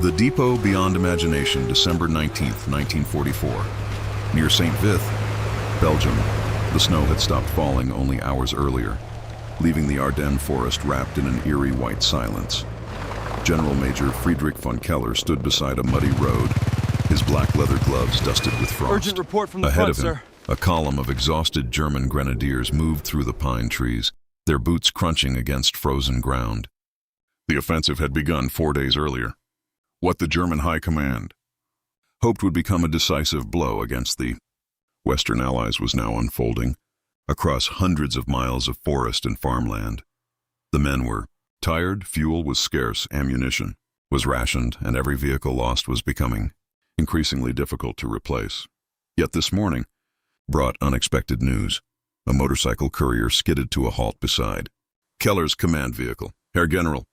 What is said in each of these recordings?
The Depot Beyond Imagination, December 19th, 1944. Near St. Vith, Belgium, the snow had stopped falling only hours earlier, leaving the Ardennes forest wrapped in an eerie white silence. General Major Friedrich von Keller stood beside a muddy road, his black leather gloves dusted with frost. Urgent report from the Ahead front, of him, sir. a column of exhausted German grenadiers moved through the pine trees, their boots crunching against frozen ground. The offensive had begun 4 days earlier. What the German High Command hoped would become a decisive blow against the Western Allies was now unfolding across hundreds of miles of forest and farmland. The men were tired, fuel was scarce, ammunition was rationed, and every vehicle lost was becoming increasingly difficult to replace. Yet this morning brought unexpected news. A motorcycle courier skidded to a halt beside Keller's command vehicle. "Herr General,"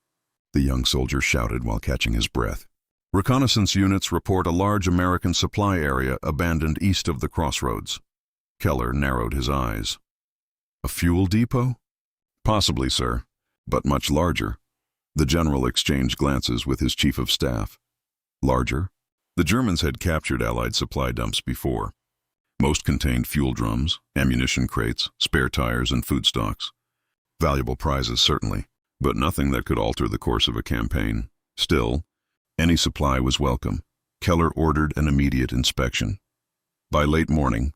the young soldier shouted while catching his breath. "Reconnaissance units report a large American supply area abandoned east of the crossroads." Keller narrowed his eyes. "A fuel depot?" "Possibly, sir, but much larger." The general exchanged glances with his chief of staff. Larger? The Germans had captured Allied supply dumps before. Most contained fuel drums, ammunition crates, spare tires, and food stocks. Valuable prizes, certainly, but nothing that could alter the course of a campaign. Still, any supply was welcome. Keller ordered an immediate inspection. By late morning,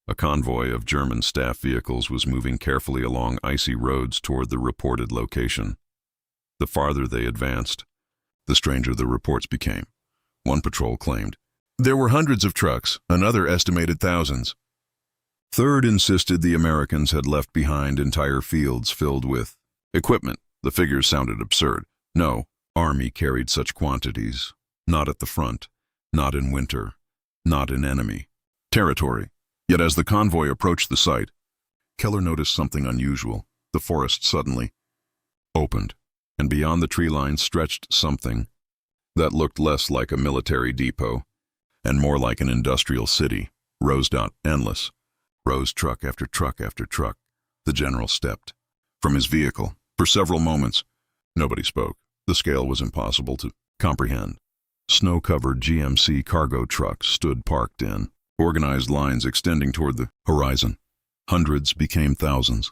a convoy of German staff vehicles was moving carefully along icy roads toward the reported location. The farther they advanced, the stranger the reports became. One patrol claimed there were hundreds of trucks, another estimated thousands. Third insisted the Americans had left behind entire fields filled with equipment. The figures sounded absurd. No army carried such quantities. Not at the front, not in winter, not in enemy territory. Yet as the convoy approached the site, Keller noticed something unusual. The forest suddenly opened, and beyond the tree line stretched something that looked less like a military depot and more like an industrial city. Endless. Rose truck after truck after truck. The general stepped from his vehicle. For several moments, nobody spoke. The scale was impossible to comprehend. Snow-covered GMC cargo trucks stood parked in organized lines extending toward the horizon. Hundreds became thousands.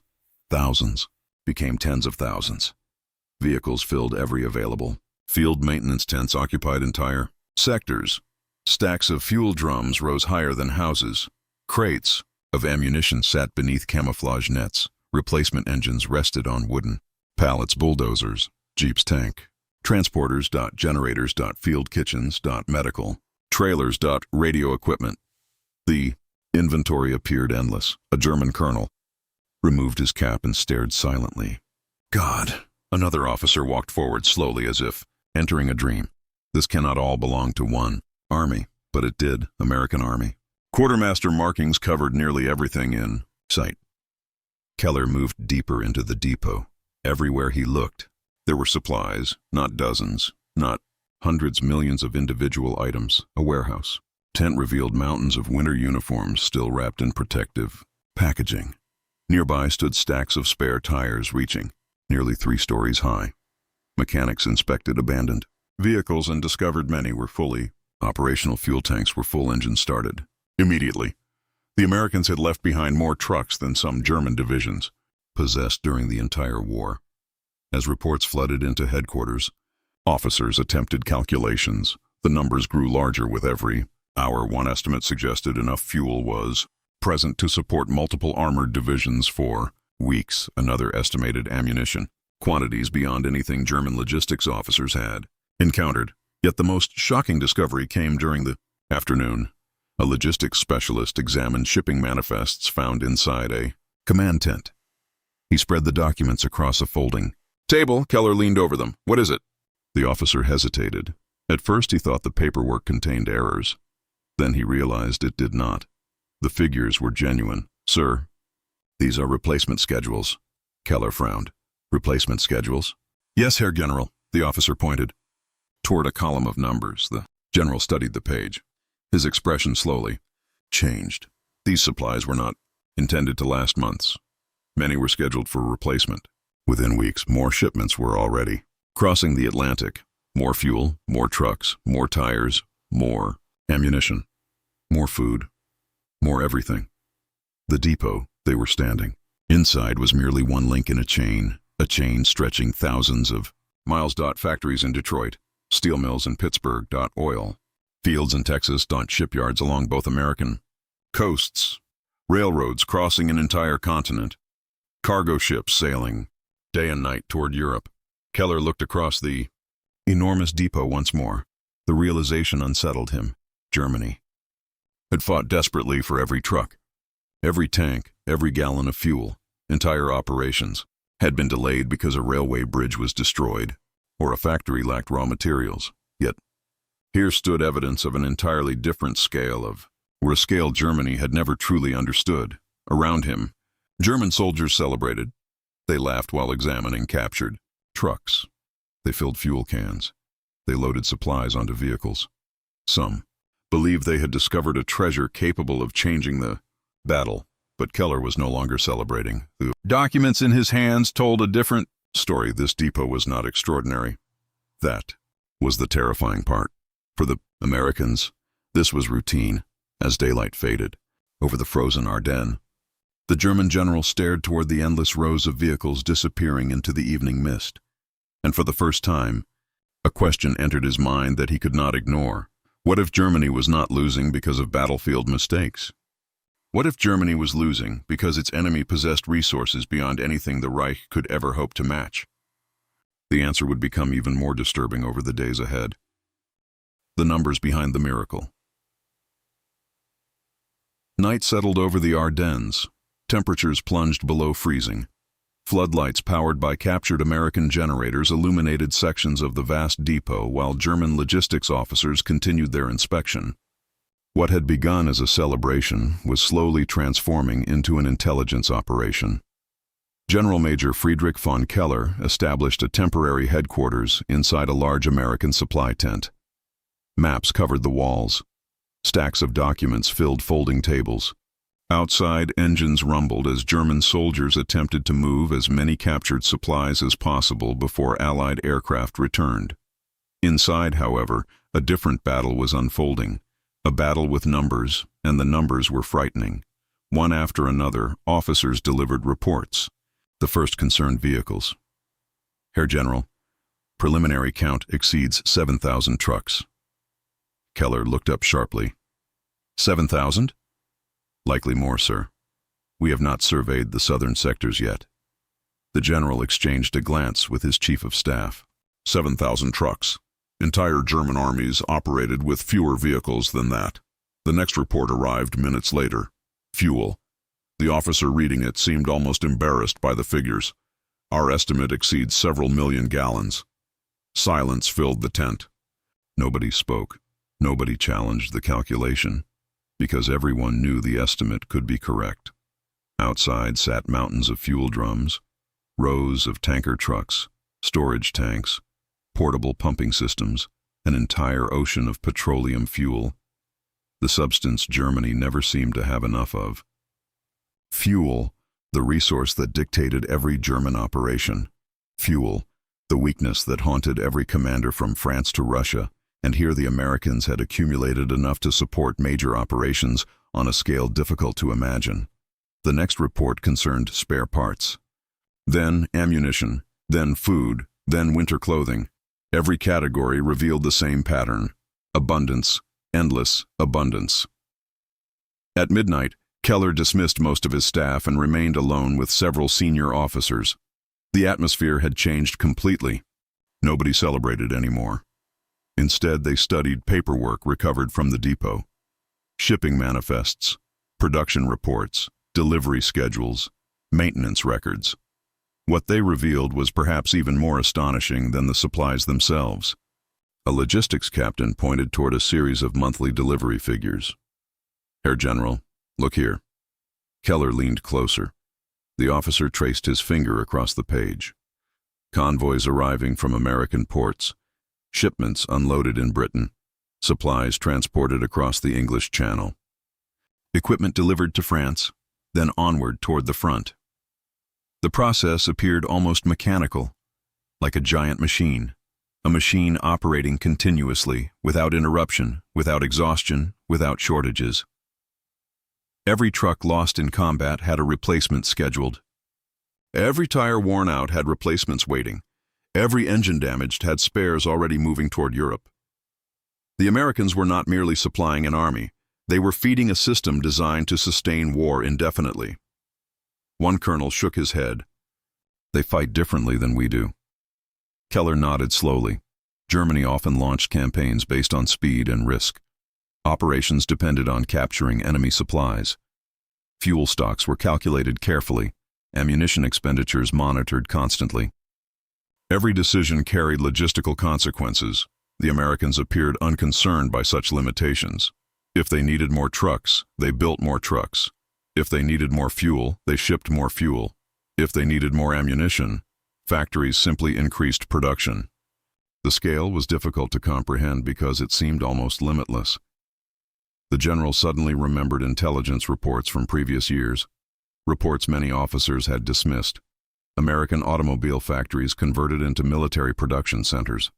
Thousands became tens of thousands. Vehicles filled every available. Field maintenance tents occupied entire sectors. Stacks of fuel drums rose higher than houses. Crates of ammunition sat beneath camouflage nets. Replacement engines rested on wooden pallets. Bulldozers, jeeps, tank, transporters, generators, field kitchens, medical, trailers, radio equipment. The inventory appeared endless. A German colonel removed his cap and stared silently. God! Another officer walked forward slowly as if entering a dream. This cannot all belong to one army, but it did. American Army. Quartermaster markings covered nearly everything in sight. Keller moved deeper into the depot. Everywhere he looked, there were supplies, not dozens, not hundreds, millions of individual items. A warehouse. Tent revealed mountains of winter uniforms still wrapped in protective packaging. Nearby stood stacks of spare tires reaching nearly 3 stories high. Mechanics inspected abandoned vehicles and discovered many were fully operational. Fuel tanks were full, engines started immediately. The Americans had left behind more trucks than some German divisions possessed during the entire war. As reports flooded into headquarters, officers attempted calculations. The numbers grew larger with every hour. One estimate suggested enough fuel was present to support multiple armored divisions for weeks. Another estimated ammunition quantities beyond anything German logistics officers had encountered. Yet the most shocking discovery came during the afternoon. A logistics specialist examined shipping manifests found inside a command tent. He spread the documents across a folding table. Keller leaned over them. "What is it?" The officer hesitated. At first he thought the paperwork contained errors. Then he realized it did not. The figures were genuine. "Sir, these are replacement schedules." Keller frowned. "Replacement schedules?" "Yes, Herr General." The officer pointed toward a column of numbers. The general studied the page. His expression slowly changed. These supplies were not intended to last months. Many were scheduled for replacement. Within weeks, more shipments were already crossing the Atlantic. More fuel, more trucks, more tires, more ammunition, more food, more everything. The depot, they were standing. Inside was merely one link in a chain stretching thousands of miles. Factories in Detroit, steel mills in Pittsburgh. Oil fields in Texas. Shipyards along both American coasts, railroads crossing an entire continent, cargo ships sailing day and night toward Europe. Keller looked across the enormous depot once more. The realization unsettled him. Germany had fought desperately for every truck, every tank, every gallon of fuel. Entire operations had been delayed because a railway bridge was destroyed or a factory lacked raw materials. Yet, here stood evidence of an entirely different scale a scale Germany had never truly understood. Around him, German soldiers celebrated. They laughed while examining captured trucks. They filled fuel cans. They loaded supplies onto vehicles. Some believed they had discovered a treasure capable of changing the battle, but Keller was no longer celebrating. The documents in his hands told a different story. This depot was not extraordinary. That was the terrifying part. For the Americans, this was routine. As daylight faded over the frozen Ardennes, the German general stared toward the endless rows of vehicles disappearing into the evening mist. And for the first time, a question entered his mind that he could not ignore. What if Germany was not losing because of battlefield mistakes? What if Germany was losing because its enemy possessed resources beyond anything the Reich could ever hope to match? The answer would become even more disturbing over the days ahead. The numbers behind the miracle. Night settled over the Ardennes. Temperatures plunged below freezing. Floodlights powered by captured American generators illuminated sections of the vast depot while German logistics officers continued their inspection. What had begun as a celebration was slowly transforming into an intelligence operation. General Major Friedrich von Keller established a temporary headquarters inside a large American supply tent. Maps covered the walls. Stacks of documents filled folding tables. Outside, engines rumbled as German soldiers attempted to move as many captured supplies as possible before Allied aircraft returned. Inside, however, a different battle was unfolding. A battle with numbers, and the numbers were frightening. One after another, officers delivered reports. The first concerned vehicles. Herr General, preliminary count exceeds 7,000 trucks. Keller looked up sharply. 7,000? Likely more, sir. We have not surveyed the southern sectors yet. The general exchanged a glance with his chief of staff. 7,000 trucks. Entire German armies operated with fewer vehicles than that. The next report arrived minutes later. Fuel. The officer reading it seemed almost embarrassed by the figures. Our estimate exceeds several million gallons. Silence filled the tent. Nobody spoke. Nobody challenged the calculation, because everyone knew the estimate could be correct. Outside sat mountains of fuel drums, rows of tanker trucks, storage tanks, portable pumping systems, an entire ocean of petroleum fuel, the substance Germany never seemed to have enough of. Fuel, the resource that dictated every German operation. Fuel, the weakness that haunted every commander from France to Russia. And here the Americans had accumulated enough to support major operations on a scale difficult to imagine. The next report concerned spare parts. Then ammunition, then food, then winter clothing. Every category revealed the same pattern. Abundance, endless abundance. At midnight, Keller dismissed most of his staff and remained alone with several senior officers. The atmosphere had changed completely. Nobody celebrated anymore. Instead, they studied paperwork recovered from the depot. Shipping manifests, production reports, delivery schedules, maintenance records. What they revealed was perhaps even more astonishing than the supplies themselves. A logistics captain pointed toward a series of monthly delivery figures. Herr General, look here. Keller leaned closer. The officer traced his finger across the page. Convoys arriving from American ports. Shipments unloaded in Britain, supplies transported across the English Channel. Equipment delivered to France, then onward toward the front. The process appeared almost mechanical, like a giant machine, a machine operating continuously, without interruption, without exhaustion, without shortages. Every truck lost in combat had a replacement scheduled. Every tire worn out had replacements waiting. Every engine damaged had spares already moving toward Europe. The Americans were not merely supplying an army, they were feeding a system designed to sustain war indefinitely. One colonel shook his head. They fight differently than we do. Keller nodded slowly. Germany often launched campaigns based on speed and risk. Operations depended on capturing enemy supplies. Fuel stocks were calculated carefully, ammunition expenditures monitored constantly. Every decision carried logistical consequences. The Americans appeared unconcerned by such limitations. If they needed more trucks, they built more trucks. If they needed more fuel, they shipped more fuel. If they needed more ammunition, factories simply increased production. The scale was difficult to comprehend because it seemed almost limitless. The general suddenly remembered intelligence reports from previous years, reports many officers had dismissed. American automobile factories converted into military production centers.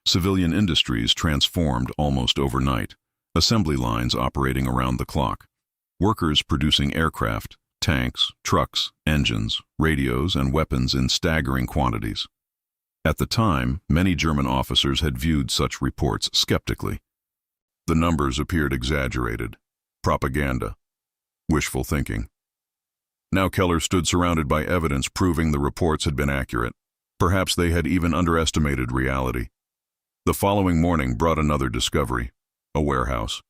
Civilian industries transformed almost overnight, assembly lines operating around the clock, workers producing aircraft, tanks, trucks, engines, radios, and weapons in staggering quantities. At the time, many German officers had viewed such reports skeptically. The numbers appeared exaggerated, propaganda, wishful thinking. Now Keller stood surrounded by evidence proving the reports had been accurate. Perhaps they had even underestimated reality. The following morning brought another discovery: a warehouse.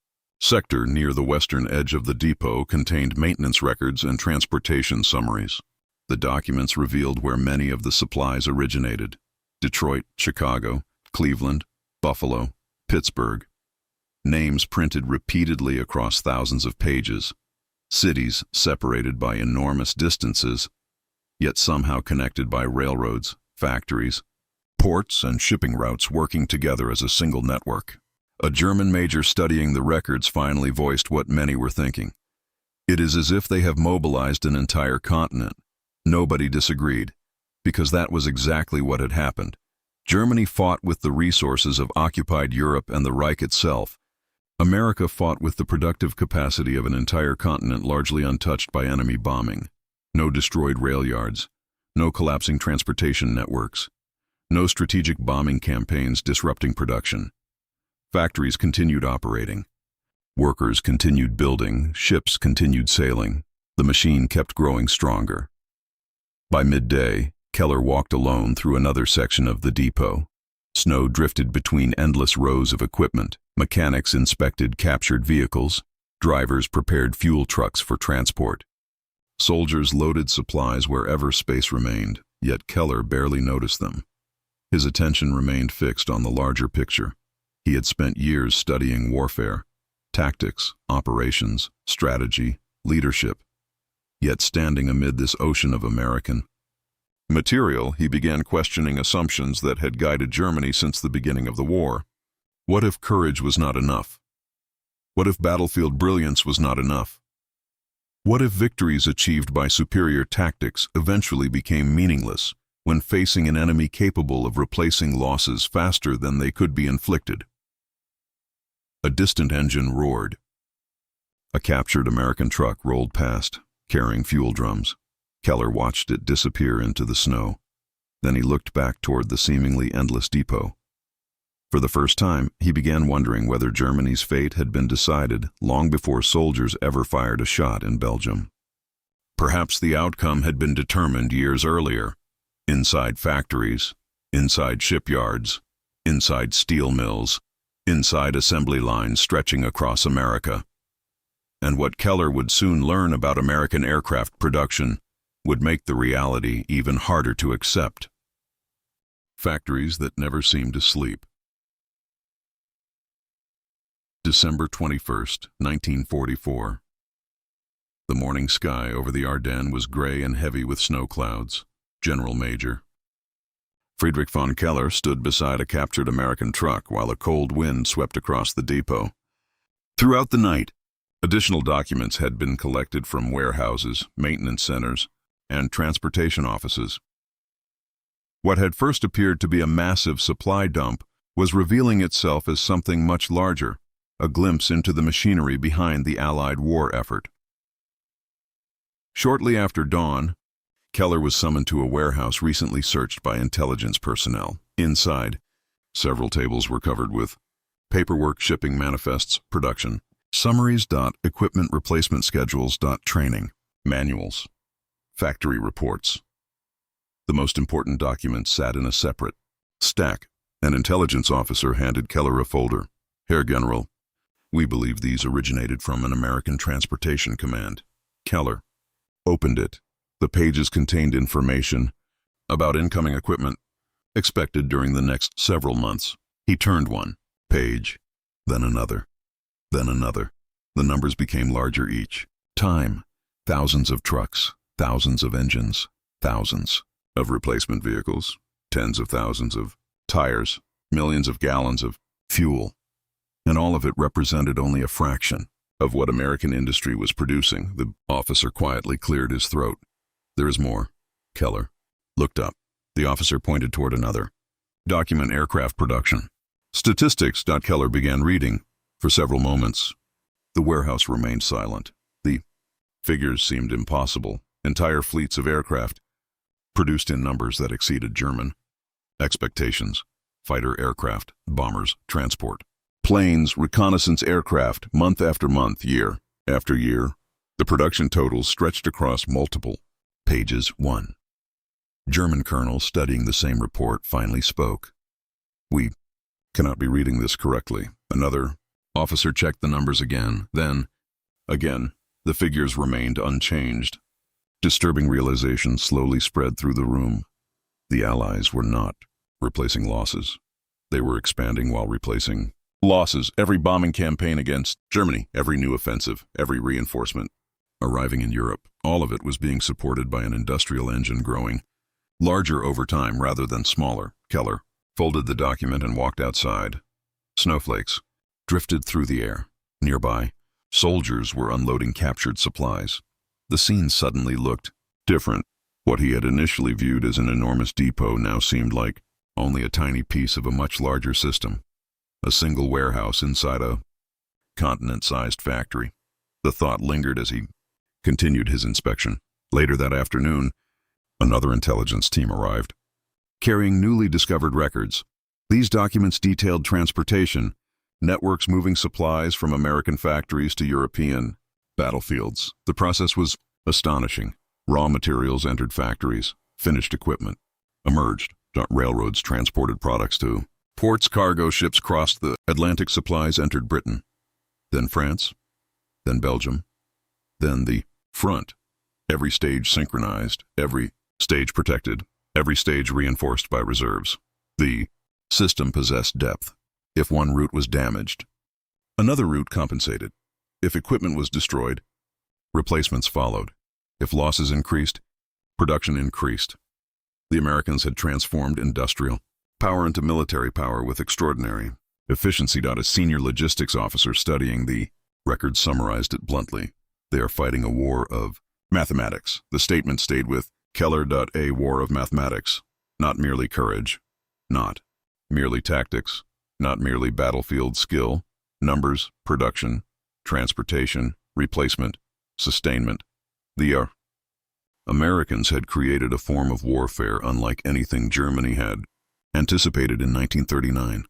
Sector near the western edge of the depot contained maintenance records and transportation summaries. The documents revealed where many of the supplies originated: Detroit, Chicago, Cleveland, Buffalo, Pittsburgh. Names printed repeatedly across thousands of pages. Cities separated by enormous distances, yet somehow connected by railroads, factories, ports, and shipping routes working together as a single network. A German major studying the records finally voiced what many were thinking. It is as if they have mobilized an entire continent. Nobody disagreed, because that was exactly what had happened. Germany fought with the resources of occupied Europe and the Reich itself. America fought with the productive capacity of an entire continent largely untouched by enemy bombing. No destroyed rail yards, no collapsing transportation networks, no strategic bombing campaigns disrupting production. Factories continued operating. Workers continued building, ships continued sailing. The machine kept growing stronger. By midday, Keller walked alone through another section of the depot. Snow drifted between endless rows of equipment. Mechanics inspected captured vehicles. Drivers prepared fuel trucks for transport. Soldiers loaded supplies wherever space remained, yet Keller barely noticed them. His attention remained fixed on the larger picture. He had spent years studying warfare, tactics, operations, strategy, leadership. Yet standing amid this ocean of American material, he began questioning assumptions that had guided Germany since the beginning of the war. What if courage was not enough? What if battlefield brilliance was not enough? What if victories achieved by superior tactics eventually became meaningless when facing an enemy capable of replacing losses faster than they could be inflicted? A distant engine roared. A captured American truck rolled past, carrying fuel drums. Keller watched it disappear into the snow. Then he looked back toward the seemingly endless depot. For the first time, he began wondering whether Germany's fate had been decided long before soldiers ever fired a shot in Belgium. Perhaps the outcome had been determined years earlier, inside factories, inside shipyards, inside steel mills, inside assembly lines stretching across America. And what Keller would soon learn about American aircraft production would make the reality even harder to accept. Factories that never seemed to sleep. December 21st, 1944. The morning sky over the Ardennes was gray and heavy with snow clouds. General Major Friedrich von Keller stood beside a captured American truck while a cold wind swept across the depot. Throughout the night, additional documents had been collected from warehouses, maintenance centers, and transportation offices. What had first appeared to be a massive supply dump was revealing itself as something much larger, a glimpse into the machinery behind the Allied war effort. Shortly after dawn, Keller was summoned to a warehouse recently searched by intelligence personnel. Inside, several tables were covered with paperwork, shipping manifests, production, summaries, equipment replacement schedules, training, manuals, factory reports. The most important documents sat in a separate stack. An intelligence officer handed Keller a folder. "Herr General, we believe these originated from an American transportation command." Keller opened it. The pages contained information about incoming equipment expected during the next several months. He turned one page, then another, then another. The numbers became larger each time. Thousands of trucks, thousands of engines, thousands of replacement vehicles, tens of thousands of tires, millions of gallons of fuel. And all of it represented only a fraction of what American industry was producing. The officer quietly cleared his throat. "There is more." Keller looked up. The officer pointed toward another document: aircraft production. "Statistics." Keller began reading. For several moments, the warehouse remained silent. The figures seemed impossible. Entire fleets of aircraft, produced in numbers that exceeded German expectations. Fighter aircraft, bombers, transport, planes, reconnaissance aircraft, month after month, year after year. The production totals stretched across multiple pages. One German colonel studying the same report finally spoke. "We cannot be reading this correctly." Another officer checked the numbers again. Then, again, the figures remained unchanged. Disturbing realization slowly spread through the room. The Allies were not replacing losses. They were expanding while replacing losses. Every bombing campaign against Germany, every new offensive, every reinforcement arriving in Europe, all of it was being supported by an industrial engine growing larger over time rather than smaller. Keller folded the document and walked outside. Snowflakes drifted through the air. Nearby, soldiers were unloading captured supplies. The scene suddenly looked different. What he had initially viewed as an enormous depot now seemed like only a tiny piece of a much larger system. A single warehouse inside a continent-sized factory. The thought lingered as he continued his inspection. Later that afternoon, another intelligence team arrived, carrying newly discovered records. These documents detailed transportation, networks moving supplies from American factories to European battlefields. The process was astonishing. Raw materials entered factories, finished equipment emerged. Railroads transported products to ports, cargo ships crossed the Atlantic, supplies entered Britain, then France, then Belgium, then the front. Every stage synchronized, every stage protected, every stage reinforced by reserves. The system possessed depth. If one route was damaged, another route compensated. If equipment was destroyed, replacements followed. If losses increased, production increased. The Americans had transformed industrial power into military power with extraordinary efficiency. A senior logistics officer studying the records summarized it bluntly. "They are fighting a war of mathematics." The statement stayed with Keller. "A war of mathematics. Not merely courage, not merely tactics, not merely battlefield skill, numbers, production, transportation, replacement, sustainment. The Americans had created a form of warfare unlike anything Germany had anticipated in 1939.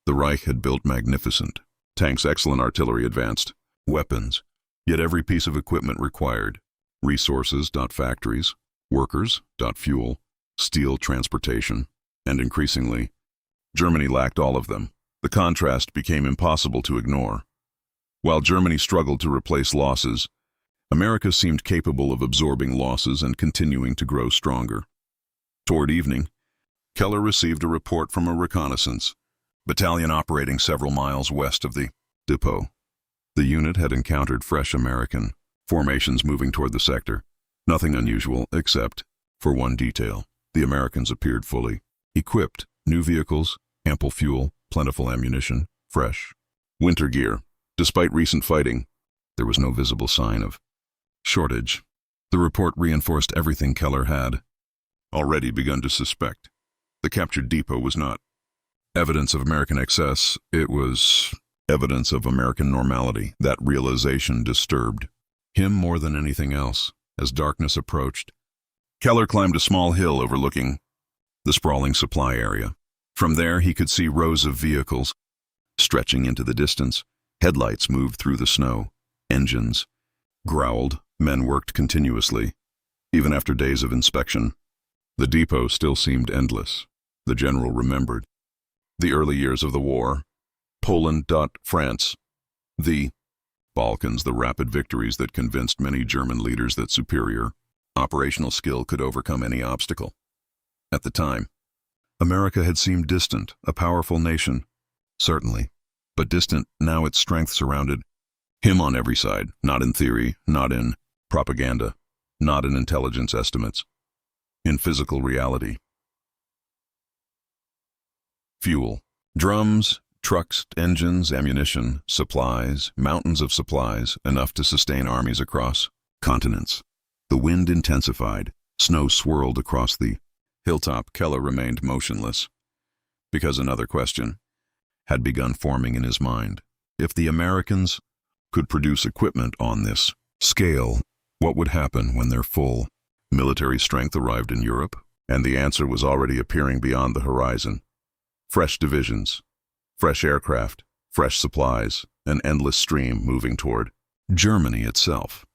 The Reich had built magnificent tanks, excellent artillery, advanced weapons, yet every piece of equipment required resources. Factories, workers. Fuel, steel, transportation, and increasingly, Germany lacked all of them. The contrast became impossible to ignore. While Germany struggled to replace losses, America seemed capable of absorbing losses and continuing to grow stronger. Toward evening, Keller received a report from a reconnaissance battalion operating several miles west of the depot. The unit had encountered fresh American formations moving toward the sector. Nothing unusual, except for one detail. The Americans appeared fully equipped. New vehicles, ample fuel, plentiful ammunition, fresh winter gear. Despite recent fighting, there was no visible sign of shortage. The report reinforced everything Keller had already begun to suspect. The captured depot was not evidence of American excess, it was evidence of American normality. That realization disturbed him more than anything else. As darkness approached, Keller climbed a small hill overlooking the sprawling supply area. From there, he could see rows of vehicles stretching into the distance. Headlights moved through the snow. Engines growled. Men worked continuously, even after days of inspection. The depot still seemed endless. The general remembered the early years of the war. Poland, France, the Balkans, the rapid victories that convinced many German leaders that superior operational skill could overcome any obstacle. At the time, America had seemed distant, a powerful nation, certainly, but distant. Now its strength surrounded him on every side, not in theory, not in propaganda, not in intelligence estimates, in physical reality. Fuel, drums, trucks, engines, ammunition, supplies, mountains of supplies, enough to sustain armies across continents. The wind intensified. Snow swirled across the hilltop. Keller remained motionless, because another question had begun forming in his mind. If the Americans could produce equipment on this scale, what would happen when their full military strength arrived in Europe? And the answer was already appearing beyond the horizon. Fresh divisions, fresh aircraft, fresh supplies, an endless stream moving toward Germany itself.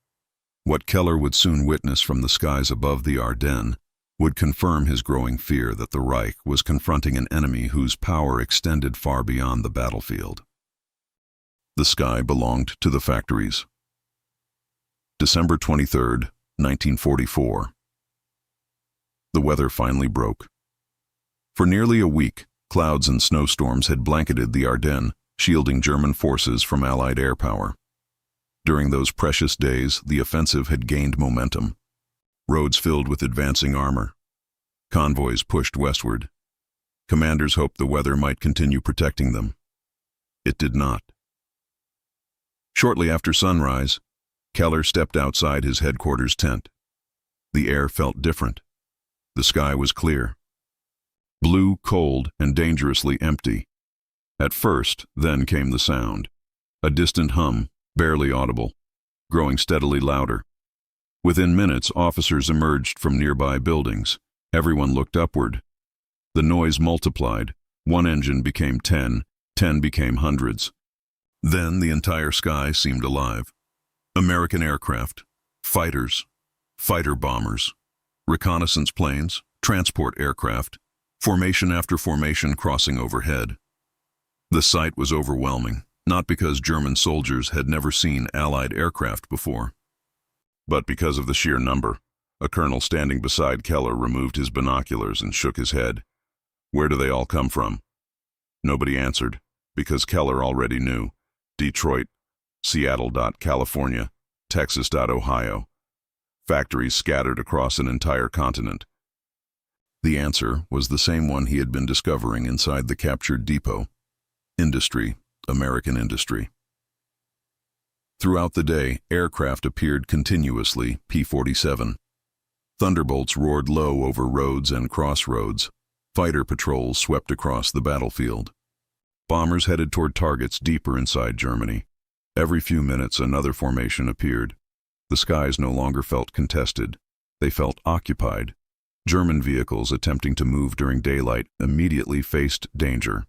What Keller would soon witness from the skies above the Ardennes would confirm his growing fear that the Reich was confronting an enemy whose power extended far beyond the battlefield. The sky belonged to the factories. December 23rd, 1944. The weather finally broke. For nearly a week, clouds and snowstorms had blanketed the Ardennes, shielding German forces from Allied air power. During those precious days, the offensive had gained momentum. Roads filled with advancing armor. Convoys pushed westward. Commanders hoped the weather might continue protecting them. It did not. Shortly after sunrise, Keller stepped outside his headquarters tent. The air felt different. The sky was clear. Blue, cold, and dangerously empty. At first, then came the sound. A distant hum, barely audible, growing steadily louder. Within minutes, officers emerged from nearby buildings. Everyone looked upward. The noise multiplied. One engine became 10, 10 became hundreds. Then the entire sky seemed alive. American aircraft, fighters, fighter bombers, reconnaissance planes, transport aircraft, formation after formation crossing overhead. The sight was overwhelming, not because German soldiers had never seen Allied aircraft before, but because of the sheer number. A colonel standing beside Keller removed his binoculars and shook his head. Where do they all come from? Nobody answered, because Keller already knew. Detroit, Seattle, California, Texas, Ohio. Factories scattered across an entire continent. The answer was the same one he had been discovering inside the captured depot. Industry, American industry. Throughout the day, aircraft appeared continuously, P-47. Thunderbolts roared low over roads and crossroads. Fighter patrols swept across the battlefield. Bombers headed toward targets deeper inside Germany. Every few minutes, another formation appeared. The skies no longer felt contested. They felt occupied. German vehicles attempting to move during daylight immediately faced danger.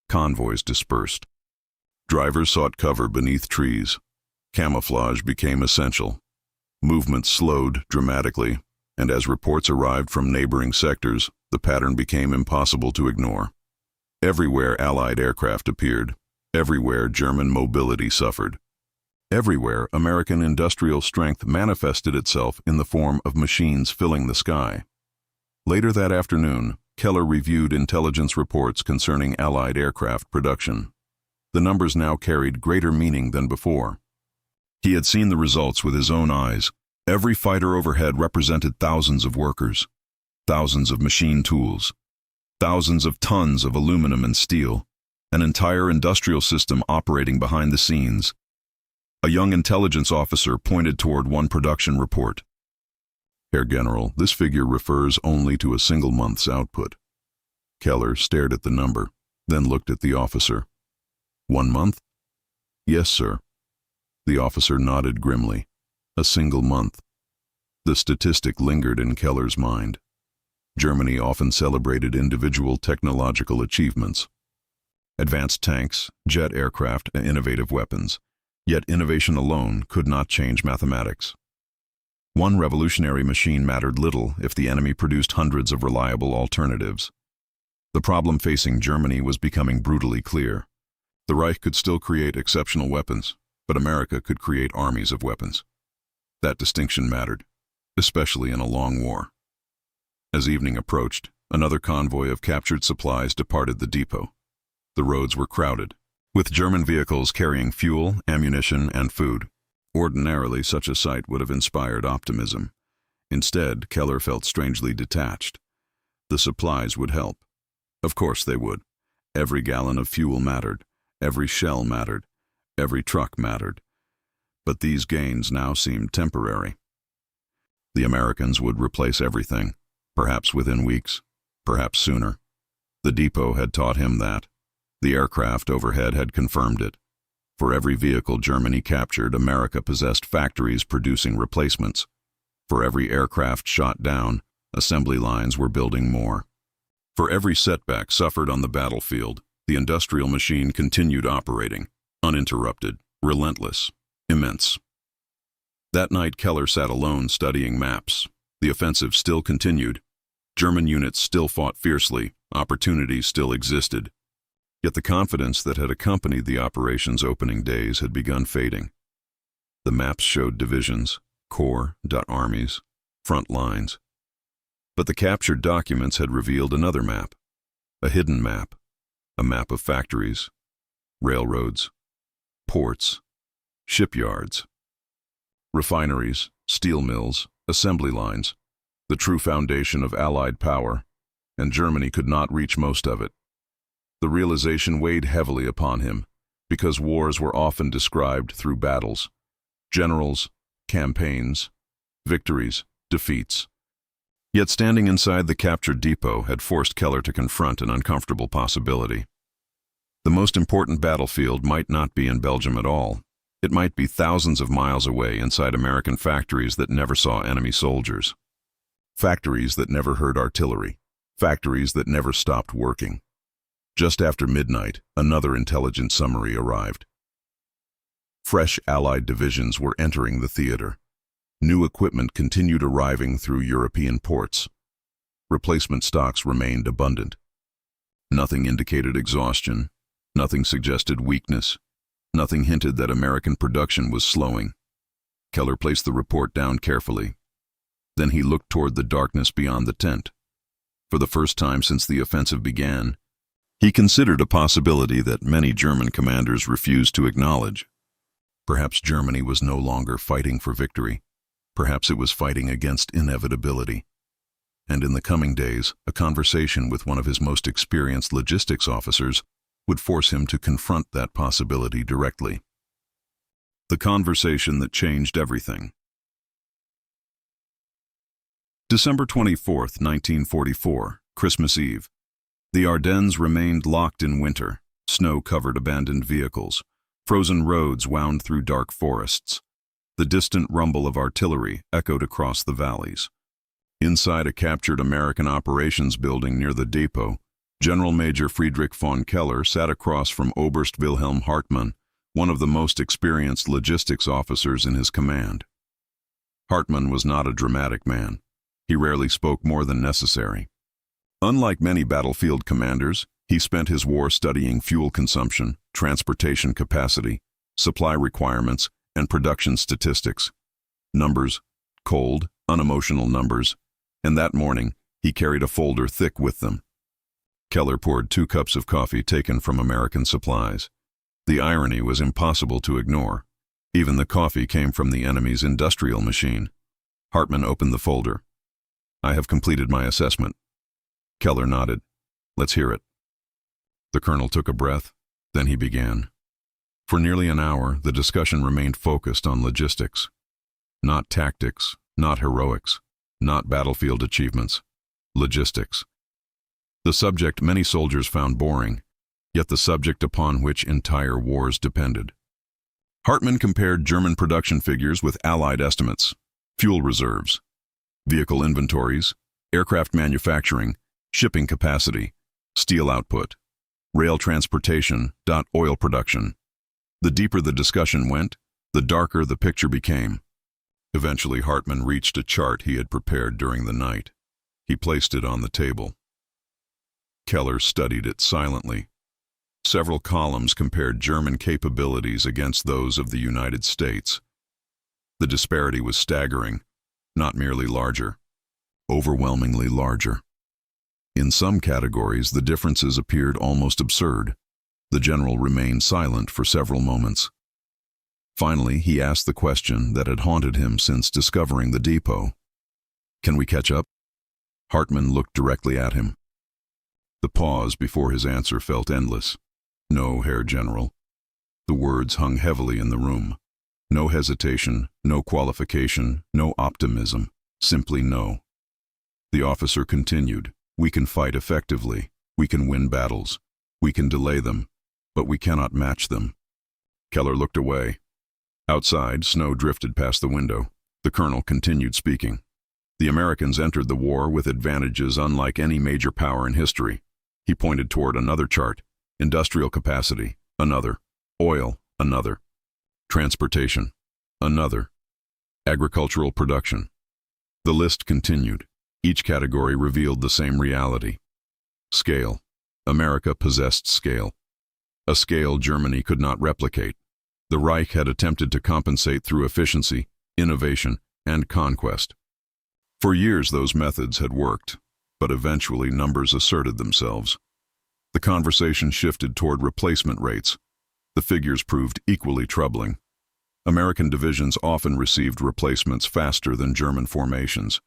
Convoys dispersed. Drivers sought cover beneath trees. Camouflage became essential. Movement slowed dramatically, and as reports arrived from neighboring sectors, the pattern became impossible to ignore. Everywhere Allied aircraft appeared. Everywhere German mobility suffered. Everywhere American industrial strength manifested itself in the form of machines filling the sky. Later that afternoon, Keller reviewed intelligence reports concerning Allied aircraft production. The numbers now carried greater meaning than before. He had seen the results with his own eyes. Every fighter overhead represented thousands of workers, thousands of machine tools, thousands of tons of aluminum and steel, an entire industrial system operating behind the scenes. A young intelligence officer pointed toward one production report. Herr General, this figure refers only to a single month's output. Keller stared at the number, then looked at the officer. 1 month? Yes, sir. The officer nodded grimly. A single month. The statistic lingered in Keller's mind. Germany often celebrated individual technological achievements. Advanced tanks, jet aircraft, and innovative weapons. Yet innovation alone could not change mathematics. One revolutionary machine mattered little if the enemy produced hundreds of reliable alternatives. The problem facing Germany was becoming brutally clear. The Reich could still create exceptional weapons, but America could create armies of weapons. That distinction mattered, especially in a long war. As evening approached, another convoy of captured supplies departed the depot. The roads were crowded, with German vehicles carrying fuel, ammunition, and food. Ordinarily, such a sight would have inspired optimism. Instead, Keller felt strangely detached. The supplies would help. Of course they would. Every gallon of fuel mattered. Every shell mattered. Every truck mattered. But these gains now seemed temporary. The Americans would replace everything, perhaps within weeks, perhaps sooner. The depot had taught him that. The aircraft overhead had confirmed it. For every vehicle Germany captured, America possessed factories producing replacements. For every aircraft shot down, assembly lines were building more. For every setback suffered on the battlefield, the industrial machine continued operating, uninterrupted, relentless, immense. That night Keller sat alone studying maps. The offensive still continued. German units still fought fiercely, opportunity still existed. Yet the confidence that had accompanied the operation's opening days had begun fading. The maps showed divisions, corps, armies, front lines. But the captured documents had revealed another map, a hidden map, a map of factories, railroads, ports, shipyards, refineries, steel mills, assembly lines, the true foundation of Allied power, and Germany could not reach most of it. The realization weighed heavily upon him, because wars were often described through battles, generals, campaigns, victories, defeats. Yet standing inside the captured depot had forced Keller to confront an uncomfortable possibility. The most important battlefield might not be in Belgium at all. It might be thousands of miles away inside American factories that never saw enemy soldiers. Factories that never heard artillery. Factories that never stopped working. Just after midnight, another intelligence summary arrived. Fresh Allied divisions were entering the theater. New equipment continued arriving through European ports. Replacement stocks remained abundant. Nothing indicated exhaustion. Nothing suggested weakness. Nothing hinted that American production was slowing. Keller placed the report down carefully. Then he looked toward the darkness beyond the tent. For the first time since the offensive began, he considered a possibility that many German commanders refused to acknowledge. Perhaps Germany was no longer fighting for victory. Perhaps it was fighting against inevitability. And in the coming days, a conversation with one of his most experienced logistics officers would force him to confront that possibility directly. The conversation that changed everything. December 24th, 1944, Christmas Eve. The Ardennes remained locked in winter. Snow covered abandoned vehicles. Frozen roads wound through dark forests. The distant rumble of artillery echoed across the valleys. Inside a captured American operations building near the depot, General Major Friedrich von Keller sat across from Oberst Wilhelm Hartmann, one of the most experienced logistics officers in his command. Hartmann was not a dramatic man. He rarely spoke more than necessary. Unlike many battlefield commanders, he spent his war studying fuel consumption, transportation capacity, supply requirements, and production statistics. Numbers, cold, unemotional numbers, and that morning he carried a folder thick with them. Keller poured 2 cups of coffee taken from American supplies. The irony was impossible to ignore. Even the coffee came from the enemy's industrial machine. Hartmann opened the folder. "I have completed my assessment." Keller nodded. "Let's hear it." The colonel took a breath, then he began. For nearly an hour, the discussion remained focused on logistics. Not tactics, not heroics, not battlefield achievements. Logistics. The subject many soldiers found boring, yet the subject upon which entire wars depended. Hartmann compared German production figures with Allied estimates, fuel reserves, vehicle inventories, aircraft manufacturing, shipping capacity, steel output, rail transportation, oil production. The deeper the discussion went, the darker the picture became. Eventually, Hartmann reached a chart he had prepared during the night. He placed it on the table. Keller studied it silently. Several columns compared German capabilities against those of the United States. The disparity was staggering, not merely larger, overwhelmingly larger. In some categories, the differences appeared almost absurd. The general remained silent for several moments. Finally, he asked the question that had haunted him since discovering the depot. "Can we catch up?" Hartmann looked directly at him. The pause before his answer felt endless. "No, Herr General." The words hung heavily in the room. No hesitation, no qualification, no optimism, simply no. The officer continued, "We can fight effectively. We can win battles. We can delay them, but we cannot match them." Keller looked away. Outside, snow drifted past the window. The colonel continued speaking. "The Americans entered the war with advantages unlike any major power in history." He pointed toward another chart. Industrial capacity, another. Oil, another. Transportation, another. Agricultural production. The list continued. Each category revealed the same reality. Scale. America possessed scale. A scale Germany could not replicate. The Reich had attempted to compensate through efficiency, innovation, and conquest. For years those methods had worked, but eventually numbers asserted themselves. The conversation shifted toward replacement rates. The figures proved equally troubling. American divisions often received replacements faster than German formations.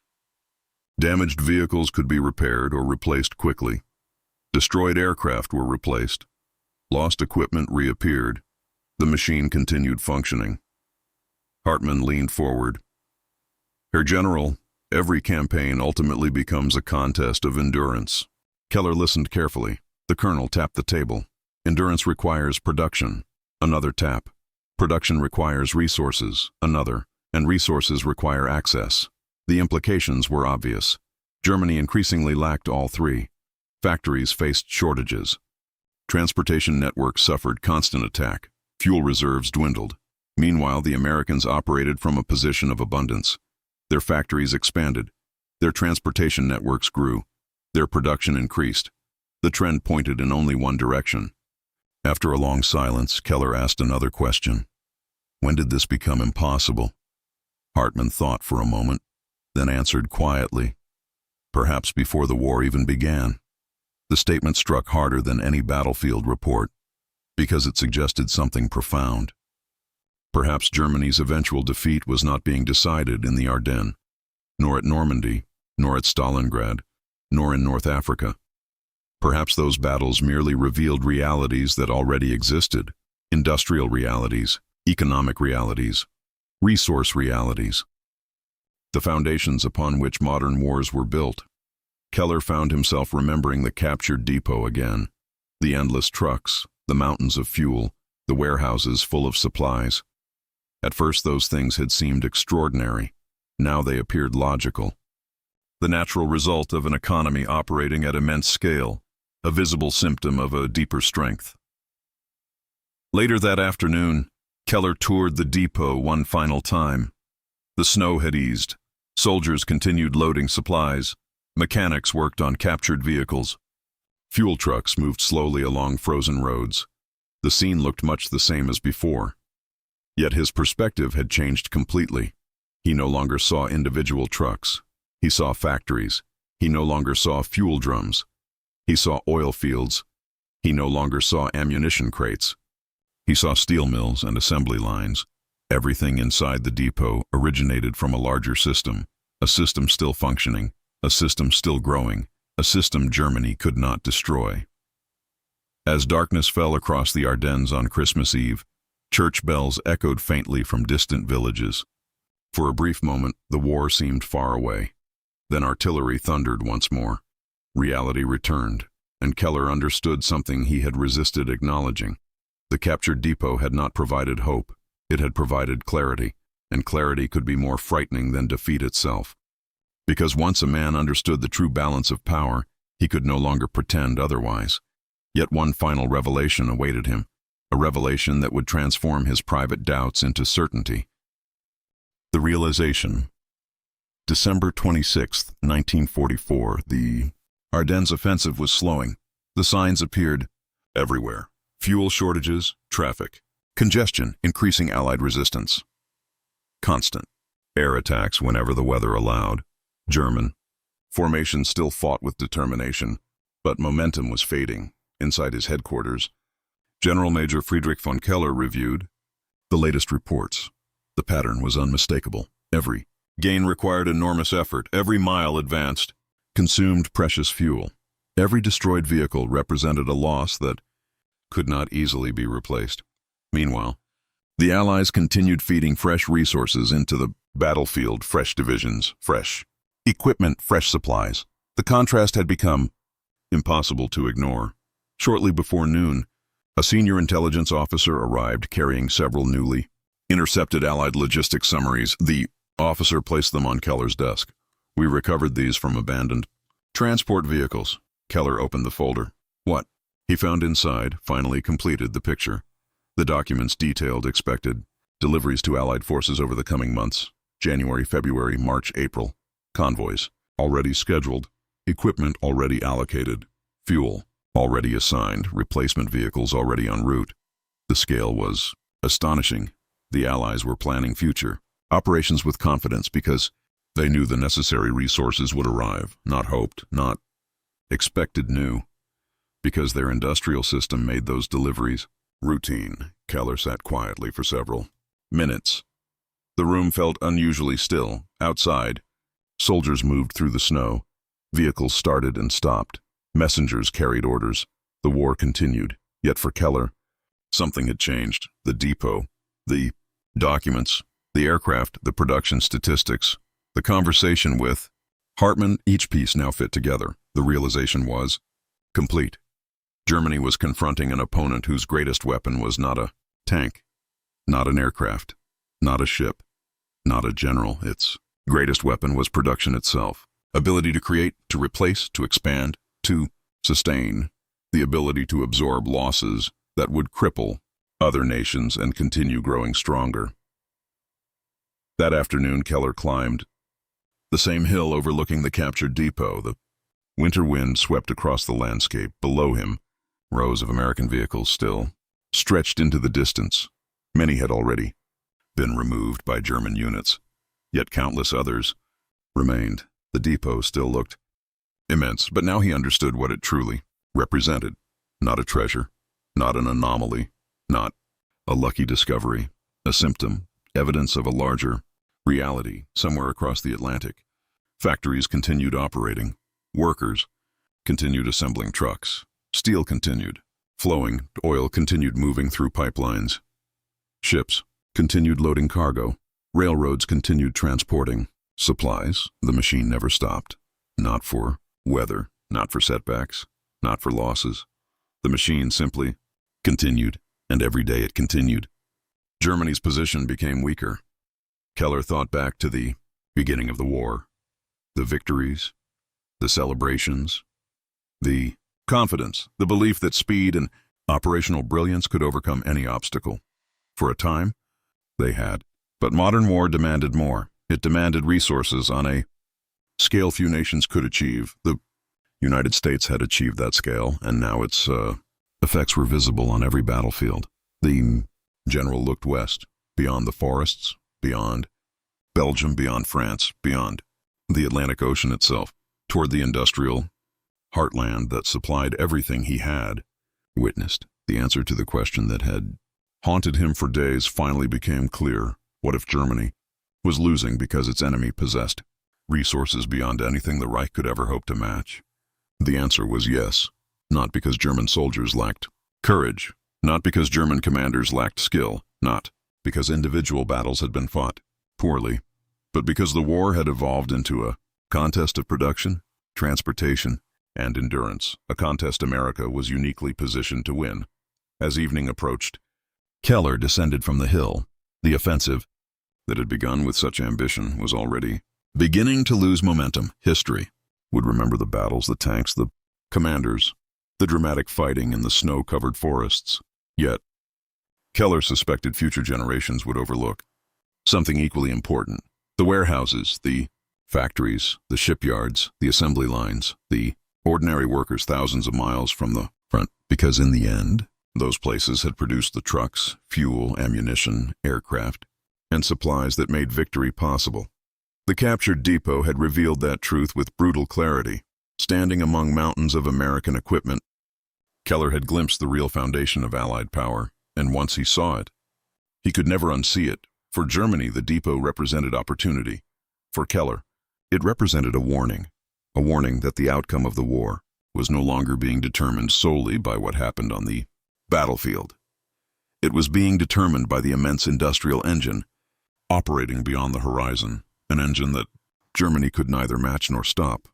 Damaged vehicles could be repaired or replaced quickly. Destroyed aircraft were replaced. Lost equipment reappeared. The machine continued functioning. Hartmann leaned forward. "Herr General, every campaign ultimately becomes a contest of endurance." Keller listened carefully. The colonel tapped the table. "Endurance requires production." Another tap. "Production requires resources." Another. "And resources require access." The implications were obvious. Germany increasingly lacked all three. Factories faced shortages. Transportation networks suffered constant attack. Fuel reserves dwindled. Meanwhile, the Americans operated from a position of abundance. Their factories expanded. Their transportation networks grew. Their production increased. The trend pointed in only one direction. After a long silence, Keller asked another question. "When did this become impossible?" Hartmann thought for a moment, then answered quietly, "Perhaps before the war even began." The statement struck harder than any battlefield report, because it suggested something profound. Perhaps Germany's eventual defeat was not being decided in the Ardennes, nor at Normandy, nor at Stalingrad, nor in North Africa. Perhaps those battles merely revealed realities that already existed, industrial realities, economic realities, resource realities. The foundations upon which modern wars were built. Keller found himself remembering the captured depot again, the endless trucks, the mountains of fuel, the warehouses full of supplies. At first those things had seemed extraordinary. Now they appeared logical. The natural result of an economy operating at immense scale, a visible symptom of a deeper strength. Later that afternoon, Keller toured the depot one final time. The snow had eased. Soldiers continued loading supplies. Mechanics worked on captured vehicles. Fuel trucks moved slowly along frozen roads. The scene looked much the same as before. Yet his perspective had changed completely. He no longer saw individual trucks. He saw factories. He no longer saw fuel drums. He saw oil fields. He no longer saw ammunition crates. He saw steel mills and assembly lines. Everything inside the depot originated from a larger system, a system still functioning, a system still growing, a system Germany could not destroy. As darkness fell across the Ardennes on Christmas Eve, church bells echoed faintly from distant villages. For a brief moment, the war seemed far away. Then artillery thundered once more. Reality returned. and Keller understood something he had resisted acknowledging. The captured depot had not provided hope. It had provided clarity, and clarity could be more frightening than defeat itself. Because once a man understood the true balance of power, he could no longer pretend otherwise. Yet one final revelation awaited him, a revelation that would transform his private doubts into certainty. The realization. December 26, 1944, the Ardennes offensive was slowing. The signs appeared everywhere. Fuel shortages, traffic, congestion, increasing Allied resistance. Constant. Air attacks whenever the weather allowed. German formation still fought with determination, but momentum was fading. Inside his headquarters, General Major Friedrich von Keller reviewed the latest reports. The pattern was unmistakable. Every gain required enormous effort. Every mile advanced consumed precious fuel. Every destroyed vehicle represented a loss that could not easily be replaced. Meanwhile, the Allies continued feeding fresh resources into the battlefield, fresh divisions, fresh equipment, fresh supplies. The contrast had become impossible to ignore. Shortly before noon, a senior intelligence officer arrived carrying several newly intercepted Allied logistics summaries. The officer placed them on Keller's desk. "We recovered these from abandoned transport vehicles." Keller opened the folder. What he found inside finally completed the picture. The documents detailed expected deliveries to Allied forces over the coming months: January, February, March, April. Convoys already scheduled, equipment already allocated, fuel already assigned, replacement vehicles already en route. The scale was astonishing. The Allies were planning future operations with confidence because they knew the necessary resources would arrive, not hoped, not expected new. Because their industrial system made those deliveries routine. Keller sat quietly for several minutes. The room felt unusually still. Outside, soldiers moved through the snow. Vehicles started and stopped. Messengers carried orders. The war continued. Yet for Keller, something had changed. The depot, the documents, the aircraft, the production statistics, the conversation with Hartmann, each piece now fit together. The realization was complete. Germany was confronting an opponent whose greatest weapon was not a tank, not an aircraft, not a ship, not a general. Its greatest weapon was production itself. Ability to create, to replace, to expand, to sustain. The ability to absorb losses that would cripple other nations and continue growing stronger. That afternoon, Keller climbed the same hill overlooking the captured depot. The winter wind swept across the landscape. Below him, rows of American vehicles still stretched into the distance. Many had already been removed by German units, yet countless others remained. The depot still looked immense, but now he understood what it truly represented. Not a treasure, not an anomaly, not a lucky discovery, a symptom, evidence of a larger reality somewhere across the Atlantic. Factories continued operating. Workers continued assembling trucks. Steel continued flowing. Oil continued moving through pipelines. Ships continued loading cargo. Railroads continued transporting supplies. The machine never stopped. Not for weather, not for setbacks, not for losses. The machine simply continued, and every day it continued. Germany's position became weaker. Keller thought back to the beginning of the war. The victories, the celebrations, the confidence, the belief that speed and operational brilliance could overcome any obstacle. For a time, they had. But modern war demanded more. It demanded resources on a scale few nations could achieve. The United States had achieved that scale, and now its effects were visible on every battlefield. The general looked west, beyond the forests, beyond Belgium, beyond France, beyond the Atlantic Ocean itself, toward the industrial heartland that supplied everything he had. Witnessed. The answer to the question that had haunted him for days finally became clear. What if Germany was losing because its enemy possessed resources beyond anything the Reich could ever hope to match? The answer was yes. Not because German soldiers lacked courage, not because German commanders lacked skill, not because individual battles had been fought poorly, but because the war had evolved into a contest of production, transportation, and endurance, a contest America was uniquely positioned to win. As evening approached, Keller descended from the hill. The offensive that had begun with such ambition was already beginning to lose momentum. History would remember the battles, the tanks, the commanders, the dramatic fighting in the snow-covered forests. Yet, Keller suspected future generations would overlook something equally important: the warehouses, the factories, the shipyards, the assembly lines, the ordinary workers thousands of miles from the front. Because in the end, those places had produced the trucks, fuel, ammunition, aircraft, and supplies that made victory possible. The captured depot had revealed that truth with brutal clarity. Standing among mountains of American equipment, Keller had glimpsed the real foundation of Allied power, and once he saw it, he could never unsee it. For Germany, the depot represented opportunity. For Keller, it represented a warning that the outcome of the war was no longer being determined solely by what happened on the battlefield. It was being determined by the immense industrial engine operating beyond the horizon, an engine that Germany could neither match nor stop.